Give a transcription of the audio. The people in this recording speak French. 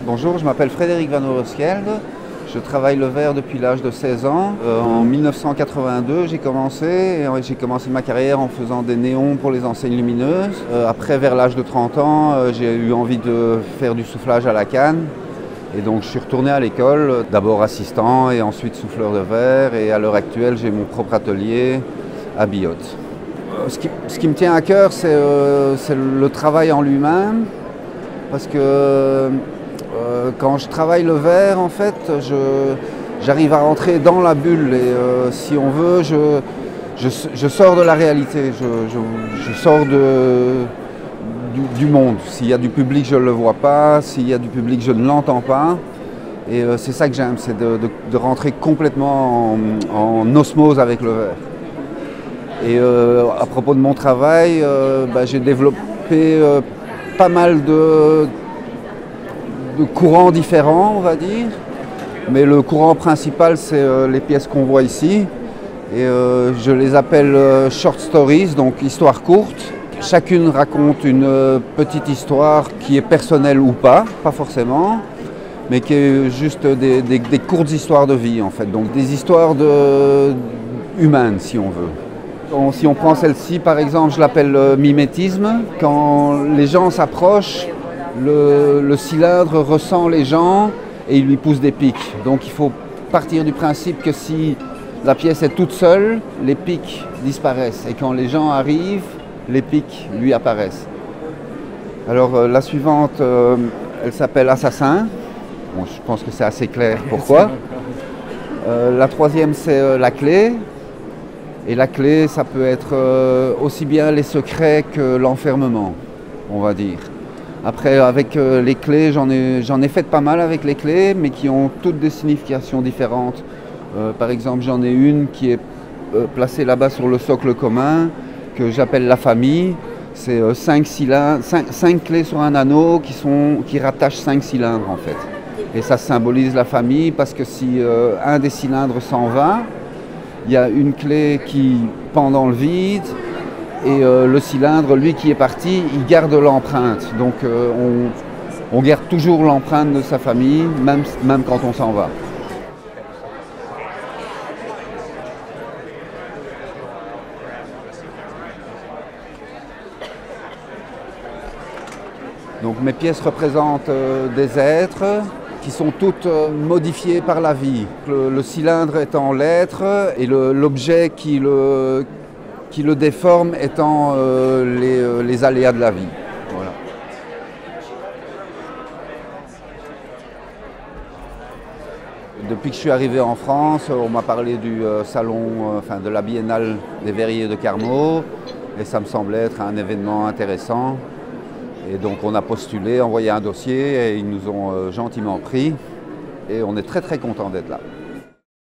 Bonjour, je m'appelle Frédéric Van Oorschelde. Je travaille le verre depuis l'âge de 16 ans. En 1982, j'ai commencé ma carrière en faisant des néons pour les enseignes lumineuses. Après, vers l'âge de 30 ans, j'ai eu envie de faire du soufflage à la canne. Et donc, je suis retourné à l'école, d'abord assistant et ensuite souffleur de verre. Et à l'heure actuelle, j'ai mon propre atelier à Billotte. Ce qui me tient à cœur, c'est le travail en lui-même. Parce que quand je travaille le verre, en fait, j'arrive à rentrer dans la bulle et si on veut, je sors de la réalité, je sors du monde. S'il y a du public, je ne le vois pas, s'il y a du public, je ne l'entends pas. Et c'est ça que j'aime, c'est de rentrer complètement en osmose avec le verre. Et à propos de mon travail, j'ai développé pas mal de courants différents, on va dire. Mais le courant principal, c'est les pièces qu'on voit ici. Et je les appelle short stories, donc histoires courtes. Chacune raconte une petite histoire qui est personnelle ou pas forcément, mais qui est juste des courtes histoires de vie en fait. Donc des histoires humaines si on veut. Si on prend celle-ci par exemple, je l'appelle mimétisme. Quand les gens s'approchent, le cylindre ressent les gens et il lui pousse des pics. Donc il faut partir du principe que si la pièce est toute seule, les pics disparaissent. Et quand les gens arrivent, les pics lui apparaissent. Alors la suivante, elle s'appelle Assassin. Bon, je pense que c'est assez clair pourquoi. La troisième, c'est la clé. Et la clé, ça peut être aussi bien les secrets que l'enfermement, on va dire. Après, avec les clés, j'en ai fait pas mal avec les clés, mais qui ont toutes des significations différentes. Par exemple, j'en ai une qui est placée là-bas sur le socle commun, que j'appelle la famille. C'est 5 clés sur un anneau qui rattachent 5 cylindres en fait. Et ça symbolise la famille parce que si un des cylindres s'en va, il y a une clé qui pend dans le vide et le cylindre, lui qui est parti, il garde l'empreinte. Donc on garde toujours l'empreinte de sa famille, même quand on s'en va. Donc mes pièces représentent des êtres qui sont toutes modifiées par la vie. Le cylindre étant l'être et l'objet qui le déforme étant les aléas de la vie. Voilà. Depuis que je suis arrivé en France, on m'a parlé du salon, de la Biennale des Verriers de Carmaux et ça me semblait être un événement intéressant. Et donc on a postulé, envoyé un dossier et ils nous ont gentiment pris et on est très très content d'être là.